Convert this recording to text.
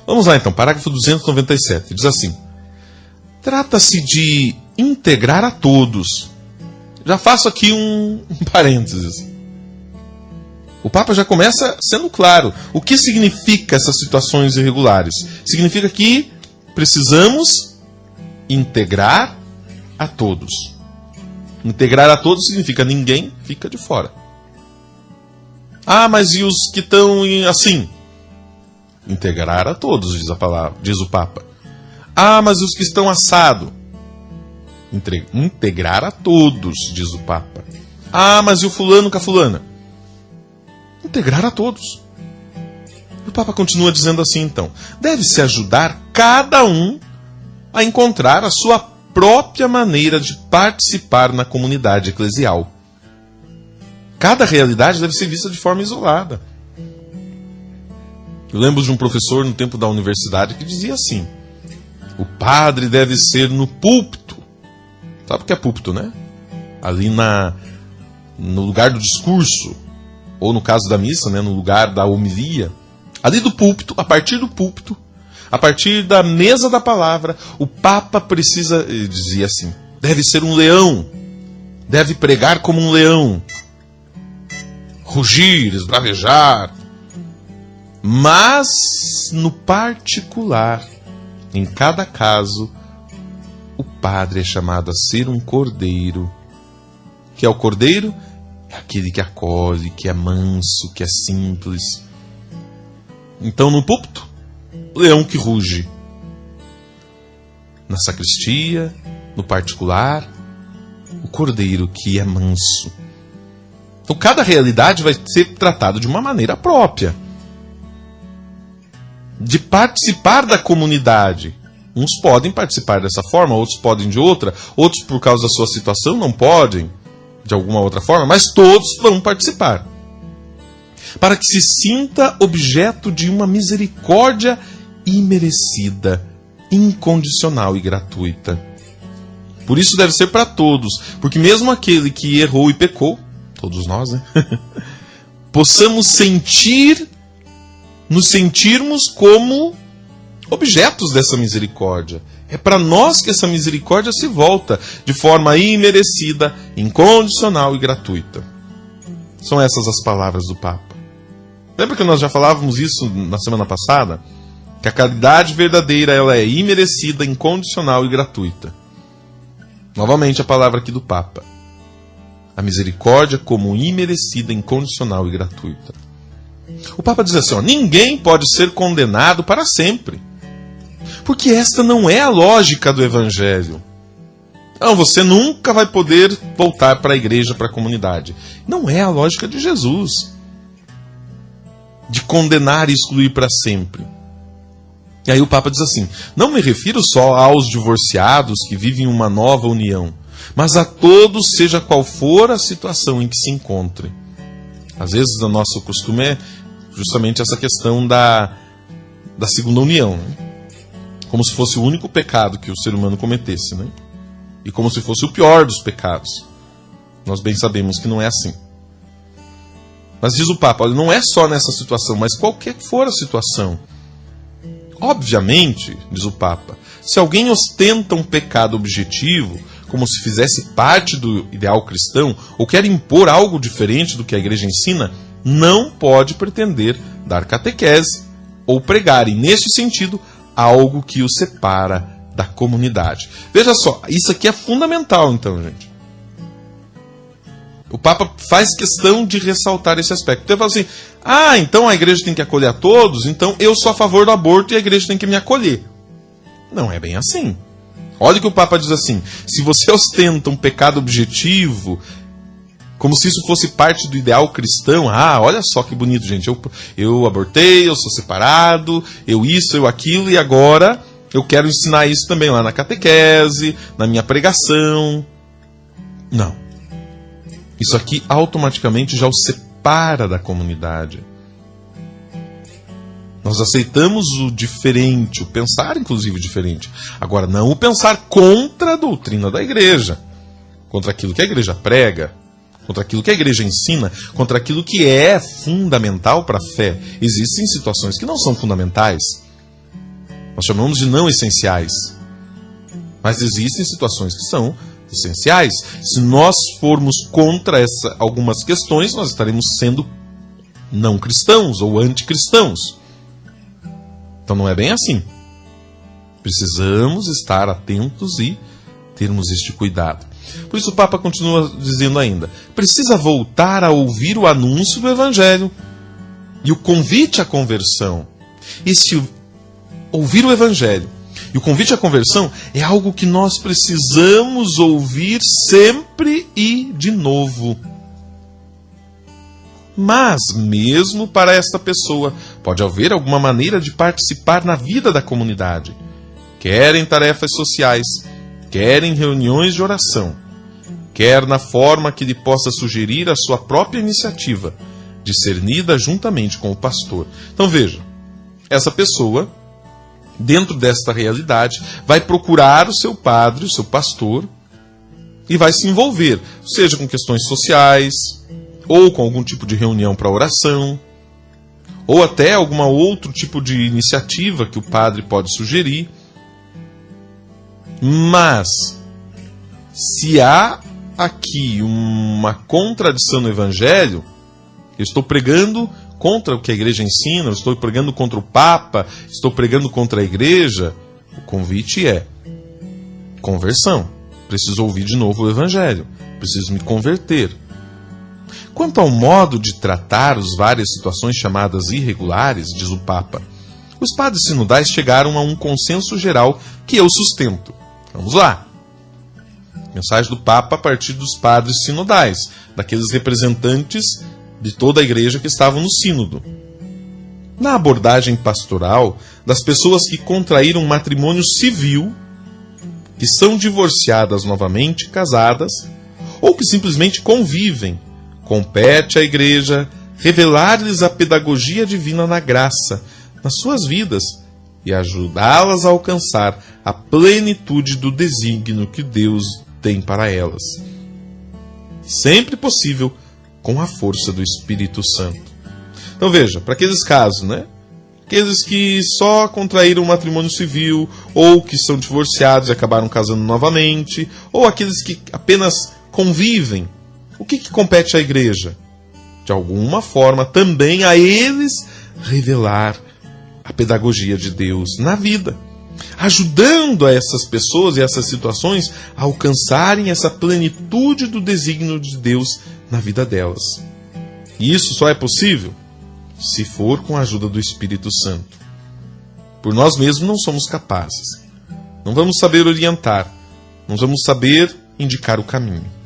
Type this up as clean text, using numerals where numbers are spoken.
Vamos lá então, parágrafo 297. Diz assim: trata-se de integrar a todos. Já faço aqui um parênteses. O Papa já começa sendo claro. O que significa essas situações irregulares? Significa que precisamos integrar a todos. Integrar a todos significa ninguém fica de fora. Ah, mas e os que estão assim? Integrar a todos, diz a palavra, diz o Papa. Ah, mas os que estão assado? Integrar a todos, diz o Papa. Ah, mas e o fulano com a fulana? Integrar a todos. O Papa continua dizendo assim, então: deve-se ajudar cada um a encontrar a sua própria maneira de participar na comunidade eclesial. Cada realidade deve ser vista de forma isolada. Eu lembro de um professor no tempo da universidade que dizia assim: o padre deve ser no púlpito. Sabe o que é púlpito, né? Ali no lugar do discurso, ou no caso da missa, né, no lugar da homilia. Ali do púlpito, a partir do púlpito, a partir da mesa da palavra, o Papa precisa, ele dizia assim, deve ser um leão, deve pregar como um leão, rugir, esbravejar. Mas, no particular, em cada caso, o padre é chamado a ser um cordeiro. Que é o cordeiro? É aquele que acolhe, que é manso, que é simples. Então, no púlpito, leão que ruge. Na sacristia, no particular, o cordeiro que é manso. Então, cada realidade vai ser tratada de uma maneira própria. De participar da comunidade. Uns podem participar dessa forma, outros podem de outra, outros, por causa da sua situação, não podem de alguma outra forma, mas todos vão participar. Para que se sinta objeto de uma misericórdia imerecida, incondicional e gratuita. Por isso deve ser para todos, porque mesmo aquele que errou e pecou, todos nós, né? Possamos nos sentirmos como objetos dessa misericórdia. É para nós que essa misericórdia se volta de forma imerecida, incondicional e gratuita. São essas as palavras do Papa. Lembra que nós já falávamos isso na semana passada? Que a caridade verdadeira ela é imerecida, incondicional e gratuita. Novamente a palavra aqui do Papa. A misericórdia como imerecida, incondicional e gratuita. O Papa diz assim, ninguém pode ser condenado para sempre. Porque esta não é a lógica do Evangelho. Não, você nunca vai poder voltar para a igreja, para a comunidade. Não é a lógica de Jesus. De condenar e excluir para sempre. E aí o Papa diz assim, não me refiro só aos divorciados que vivem uma nova união, mas a todos, seja qual for a situação em que se encontre. Às vezes o nosso costume é justamente essa questão da segunda união, né? Como se fosse o único pecado que o ser humano cometesse, né? E como se fosse o pior dos pecados. Nós bem sabemos que não é assim. Mas diz o Papa, olha, não é só nessa situação, mas qualquer que for a situação. Obviamente, diz o Papa, se alguém ostenta um pecado objetivo, como se fizesse parte do ideal cristão, ou quer impor algo diferente do que a igreja ensina, não pode pretender dar catequese ou pregar, e neste sentido, algo que o separa da comunidade. Veja só, isso aqui é fundamental então, gente. O Papa faz questão de ressaltar esse aspecto. Então ele fala assim, então a igreja tem que acolher a todos, então eu sou a favor do aborto e a igreja tem que me acolher. Não é bem assim. Olha o que o Papa diz assim, se você ostenta um pecado objetivo, como se isso fosse parte do ideal cristão, olha só que bonito, gente, eu abortei, eu sou separado, eu isso, eu aquilo, e agora eu quero ensinar isso também lá na catequese, na minha pregação. Não. Isso aqui automaticamente já o separa da comunidade. Nós aceitamos o diferente, o pensar inclusive diferente. Agora, não o pensar contra a doutrina da igreja, contra aquilo que a igreja prega, contra aquilo que a igreja ensina, contra aquilo que é fundamental para a fé. Existem situações que não são fundamentais. Nós chamamos de não essenciais. Mas existem situações que são essenciais. Se nós formos contra algumas questões, nós estaremos sendo não cristãos ou anticristãos. Então não é bem assim. Precisamos estar atentos e termos este cuidado. Por isso o Papa continua dizendo ainda: precisa voltar a ouvir o anúncio do Evangelho e o convite à conversão. Esse ouvir o Evangelho e o convite à conversão é algo que nós precisamos ouvir sempre e de novo. Mas, mesmo para esta pessoa, pode haver alguma maneira de participar na vida da comunidade, quer em tarefas sociais, quer em reuniões de oração, quer na forma que lhe possa sugerir a sua própria iniciativa, discernida juntamente com o pastor. Então veja, essa pessoa, dentro desta realidade, vai procurar o seu padre, o seu pastor, e vai se envolver, seja com questões sociais, ou com algum tipo de reunião para oração, ou até algum outro tipo de iniciativa que o padre pode sugerir. Mas, se há aqui uma contradição no Evangelho, eu estou pregando contra o que a igreja ensina, eu estou pregando contra o Papa, estou pregando contra a igreja, o convite é conversão. Preciso ouvir de novo o Evangelho, preciso me converter. Quanto ao modo de tratar as várias situações chamadas irregulares, diz o Papa, os padres sinodais chegaram a um consenso geral que eu sustento. Vamos lá. Mensagem do Papa a partir dos padres sinodais, daqueles representantes de toda a igreja que estavam no sínodo. Na abordagem pastoral das pessoas que contraíram matrimônio civil, que são divorciadas novamente, casadas, ou que simplesmente convivem, compete à igreja revelar-lhes a pedagogia divina na graça, nas suas vidas, e ajudá-las a alcançar a plenitude do desígnio que Deus tem para elas. Sempre possível, com a força do Espírito Santo. Então veja, para aqueles casos, aqueles que só contraíram matrimônio civil, ou que são divorciados e acabaram casando novamente, ou aqueles que apenas convivem, o que compete à igreja? De alguma forma, também a eles revelar a pedagogia de Deus na vida, ajudando a essas pessoas e essas situações a alcançarem essa plenitude do desígnio de Deus na vida delas. E isso só é possível se for com a ajuda do Espírito Santo. Por nós mesmos não somos capazes. Não vamos saber orientar, não vamos saber indicar o caminho.